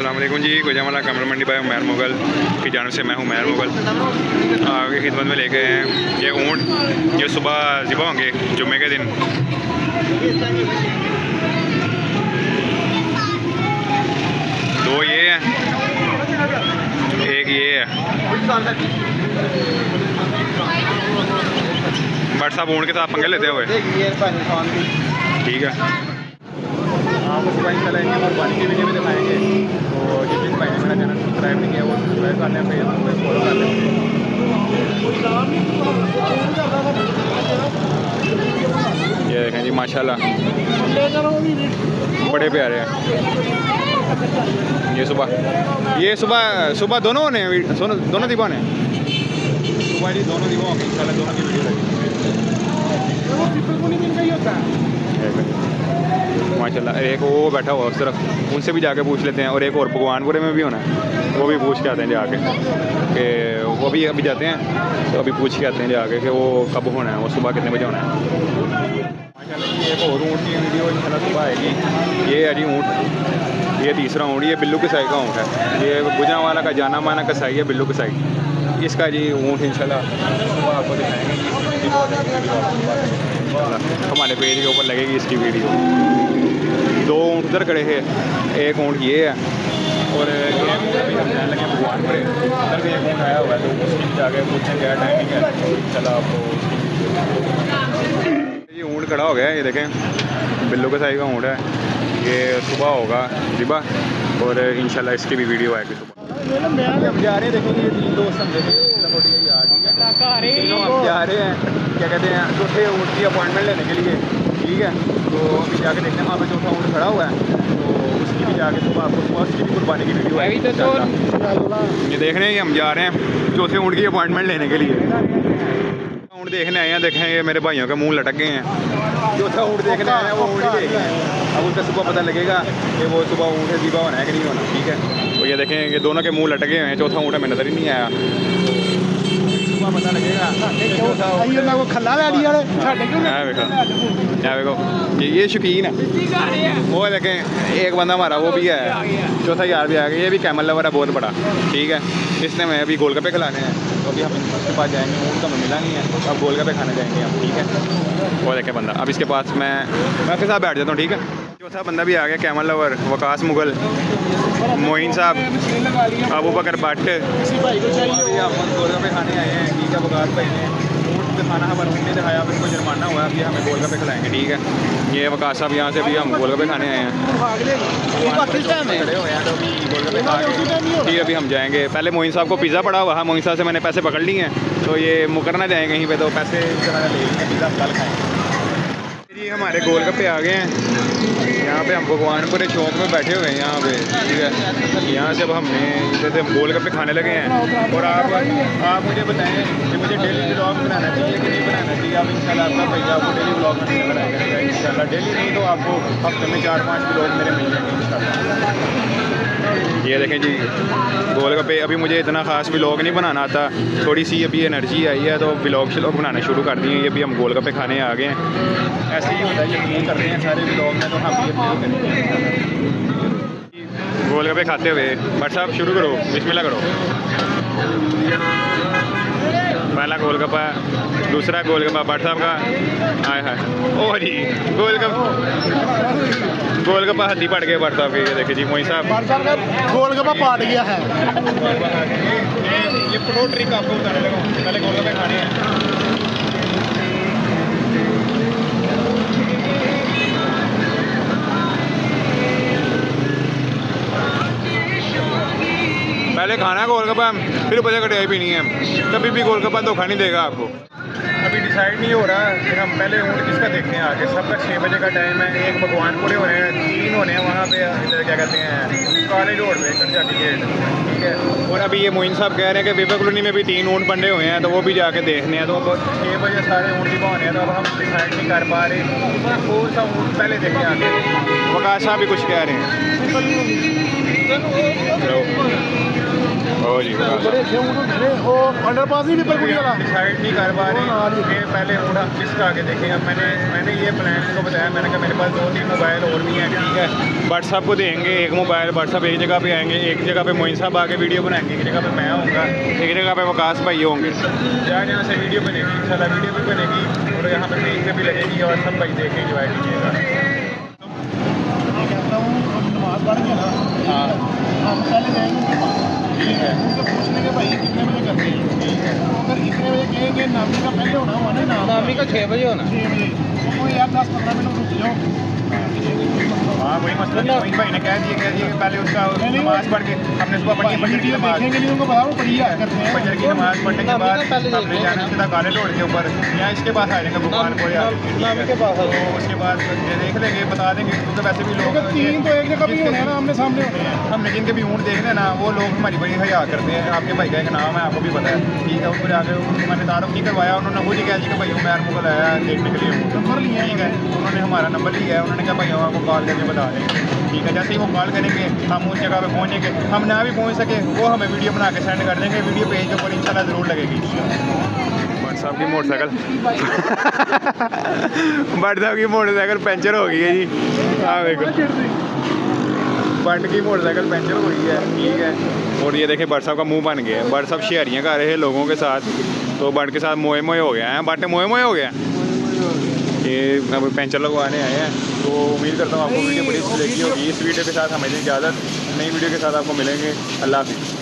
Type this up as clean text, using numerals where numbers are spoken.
अस्सलाम वालेकुम जी। गुजरावाला कमर मंडी बाय उमैर मुगल की जानब से मैं हूँ उमैर मुगल। आगे खिदमत में लेके हैं ये ऊँट जो सुबह ज़िबा होंगे जुम्मे के दिन। दो ये हैं, एक ये है। बट साहब ऊँट के साथ पंगे लेते हुए ठीक है। आपको सुबह इंशाल्लाह इनकी कुर्बानी की वीडियो भी दिखाएंगे। तो जिस भाई ने मेरा चैनल सब्सक्राइब नहीं किया वो सब्सक्राइब कर लें, फेसबुक पे फॉलो कर लें। ये देखें जी माशाल्लाह बड़े प्यारे हैं। ये सुबह दोनों होने दोनों दिबा ने सुबह जी दोनों दिबा होंगे इंशाल्लाह। दोनों की वीडियो माशाल्लाह। एक वो बैठा हुआ उस तरफ, उनसे भी जाके पूछ लेते हैं। और एक और भगवानपुरे में भी होना है, वो भी पूछ के आते हैं जाके कि वो भी अभी जाते हैं तो अभी पूछ के आते हैं जाके कि वो कब होना है, वो सुबह कितने बजे होना है। माशाल्लाह एक और ऊँट की वीडियो इंशाल्लाह सुबह आएगी। ये है जी ऊँट, ये तीसरा ऊँट, ये बिल्लू कसाई का ऊँट है। ये गुजरांवाला का जाना माना कसाई है बिल्लू कसाई। इसका जी ऊँट इंशाल्लाह सुबह आपको दिखाएंगे। हमारे पेज के ऊपर लगेगी इसकी वीडियो। दो ऊँट उधर खड़े हैं, एक ऊँट ये है और ये लगे भगवानपुरे उधर भी एक ऊँट आया हुआ है। तो उसकी जाके पूछने क्या टाइमिंग है चला आपको। ये ऊँट खड़ा हो गया है, ये देखें बिल्लू कसाई का ऊँट है। ये सुबह होगा ज़िबा और इंशाल्लाह इसकी भी वीडियो आएगी सुबह। हम जा रहे हैं, देखेंगे ये तीन दोस्त हम देखेंगे हम जा रहे हैं क्या कहते हैं चौथे ऊँट की अपॉइंटमेंट लेने के लिए। ठीक है, तो अभी जाके देखते हैं वहाँ पे चौथा ऊँट खड़ा हुआ है। तो उसकी भी जाके सुबह आपको सुबह उसकी भी कुर्बानी की वीडियो आएगी। ये देख रहे हैं हम जा रहे हैं चौथे ऊँट की अपॉइंटमेंट लेने के लिए। ऊँट देखने आए हैं, देखें ये मेरे भाइयों के मुँह लटक गए हैं। चौथा ऊँट देखने आए हैं, वो ऊँट ही देख गए हैं। अब उनका सुबह पता लगेगा कि वो सुबह ऊँट ज़िबा होना है कि नहीं होना। ठीक है, तो ये देखें ये दोनों के मुँह लटके हुए हैं। चौथा ऊँट हमें नज़र ही नहीं आया, सुबह पता लगेगा। ये शौकीन है, वो देखें एक बंदा हमारा वो भी है, चौथा यार भी आ गया। ये भी कैमल लवर है बहुत बड़ा। ठीक है, इसने हमें अभी गोलगप्पे खिलाने हैं, तो अभी हम इसके पास जाएंगे। ऊँट का हमें मिला नहीं है, अब गोलगप्पे खाने जाएंगे हम। ठीक है, वो देखें बंदा। अब इसके पास मैं आपके साथ बैठ जाता हूँ। ठीक है, चौथा बंदा भी आ गया, कैमल लवर, वकास मुगल, मोइन साहब, अबू बकर भट्ट। हम गोलगप्पे खाने आए हैं। ठीक है, वकास भाई ने ऊँट का खाना हमारे उनने दिखाया, अब उनको जुर्माना हुआ, अभी हमें गोलगप्पे खिलाएंगे। ठीक है, ये वकास साहब यहाँ से भी हम गोलगप्पे खाने आए हैं। ठीक है, अभी हम जाएंगे। पहले मोइन साहब को पिज़्ज़ा पड़ा हुआ है, मोइन साहब से मैंने पैसे पकड़ लिए हैं, तो ये मुकरना जाएंगे कहीं पे, तो पैसे ले लेंगे, पिज़्ज़ा कल खाएंगे। जी हमारे गोलगप्पे आ गए हैं। यहाँ पे हम भगवानपुरे चौक में बैठे हुए हैं यहाँ पे। ठीक है, यहाँ से अब हमने जैसे गोलगप्पे खाने लगे हैं। और आप मुझे बताएं कि मुझे डेली व्लॉग बनाना चाहिए कि नहीं बनाना चाहिए। आप इंशाल्लाह आपका भैया आपको डेली व्लॉग बनाया करेगा इंशाल्लाह। डेली नहीं तो आपको हफ्ते में 4-5 व्लॉग मेरे मिल जाएंगे इंशाल्लाह। ये देखें जी गोलगप्पे। अभी मुझे इतना ख़ास व्लॉग नहीं बनाना आता, थोड़ी सी अभी एनर्जी आई है तो व्लॉग बनाना शुरू कर दिए। ये भी हम गोलगप्पे खाने आ गए हैं। ऐसे ही होता है, यकीन करते हैं सारे व्लॉग में, तो हम ये करेंगे। गोलगप्पे खाते हुए भट्ट साहब शुरू करो, बिस्मिल्लाह करो। पहला गोलगप्पा, दूसरा गोलगप्पा भट्ट साहब का आया है। ओ जी गोलगप्पा हद्दी पड़ गए भट्ट साहब के। ये देखिए जी मोइन साहब गोलगप्पा पाट गया है। ये प्रो ट्रिक आपको बताने लगा, पहले गोलगप्पे खाने हैं। पहले खाना है गोलगप्पा, फिर बजे कटाई पीनी है। कभी भी गोलगप्पा धोखा नहीं देगा आपको। अभी डिसाइड नहीं हो रहा कि हम पहले ऊँट किसका देखते हैं आगे। सबका 6 बजे का टाइम है। एक भगवानपुरे हो रहे हैं, 3 होने हैं वहाँ पे, इधर क्या कहते हैं कॉलेज रोड पे कटजाकी गेट। ठीक है, और अभी ये मोइन साहब कह रहे हैं कि विवेक कॉलोनी में भी 3 ऊँट बंधे हुए हैं, तो वो भी जाके देखने हैं। तो 6 बजे सारे ऊँट ज़िबा होने हैं, तो अब हम डिसाइड नहीं कर पा रहे कौन सा ऊँट पहले देखें आगे। वकास साहब भी कुछ कह रहे हैं। लो जी बड़े अच्छे ऊँट होते हैं वो अंडरपास ही पीपल कुड़ी वाला डिसाइड नहीं कर पा रहे कि पहले ऊँट हम किसका आगे देखें। अब मैंने ये प्लान को बताया, मैंने कहा मेरे पास 2-3 मोबाइल और भी हैं, ठीक है। भट्ट साहब को देंगे एक मोबाइल, भट्ट साहब एक जगह पे आएंगे, एक जगह पे मोइन साहब आके वीडियो बनाएंगे, एक जगह पे मैं आऊँगा, एक जगह पे वकास भाई होंगे। जहाँ से वीडियो बनेगी इंशाल्लाह वीडियो भी बनेगी और यहाँ पे पेज पे भी लगेगी और सब भाई देख के एंजॉय कीजिएगा। कहता हूँ हम नमाज पढ़ के ना हाँ हम पहले जाएंगे उनके पास, ठीक है उनसे पूछ लेंगे भाई कितने बजे करते हैं। ठीक है। तो अगर इतने बजे कहेंगे नामी का पहले होना हुआ ना नामी का 6 बजे होना। 6 बजे तो कोई यार 10-15 मिनट रुक जाओ। हाँ वही मसला नहीं, वही भाई ने कह दिया कि पहले उसका नमाज पढ़ के हमने सुबह पढ़ी फजर की नमाज, देखेंगे नहीं उनको बताओ पढ़ी है करते हैं फजर की नमाज पढ़ने के बाद पहले हमने जाना सीधा काले रोड के ऊपर या इसके पास आ जाएंगे भगवान को या नामी के पास आ तो उसके बाद देख लेंगे बता देंगे क्योंकि वैसे भी लोग क्योंकि 3 तो एक जगह भी होने हैं ना आमने सामने होने हैं। हमने जिनके भी ऊँट देखने ना वो लोग हमारी बड़ी हया करते हैं। आपके भाई का एक नाम है आपको भी पता है, ठीक है। ऊपर आके मैंने तारुफ नहीं करवाया, उन्होंने खुद ही कहा जी कि भाई उमैर मुगल आया देखने के लिए नंबर लिया ठीक है। उन्होंने हमारा नंबर लिया है, उन्होंने कहा भाई हम आपको कॉल करके बता देंगे, ठीक है। जैसे ही वो कॉल करेंगे हम उस जगह पे पहुँचेंगे, हम ना भी पहुँच सके वो हमें वीडियो बना के सेंड कर देंगे, वीडियो पेज के ऊपर इंशाल्लाह ज़रूर लगेगी। भट्ट साहब की मोटरसाइकिल भट्ट साहब की मोटरसाइकिल पंचर हो गई है जी। हाँ देखो भट्ट की मोटरसाइकिल पंचर हो गई है, ठीक है। और ये देखें भट्ट साहब का मुंह बन गया है। भट्ट साहब शेयरियाँ कर रहे हैं लोगों के साथ, तो भट्ट के साथ मोए मोए हो गया है, भट्ट मोए मोए हो गया। ये अब पेंचर लगवाने आए हैं, तो उम्मीद करता हूँ आपको वीडियो बड़ी अच्छी लगी होगी। इस वीडियो के साथ हमें इजाज़त, नई वीडियो के साथ आपको मिलेंगे। अल्लाह हाफिज़।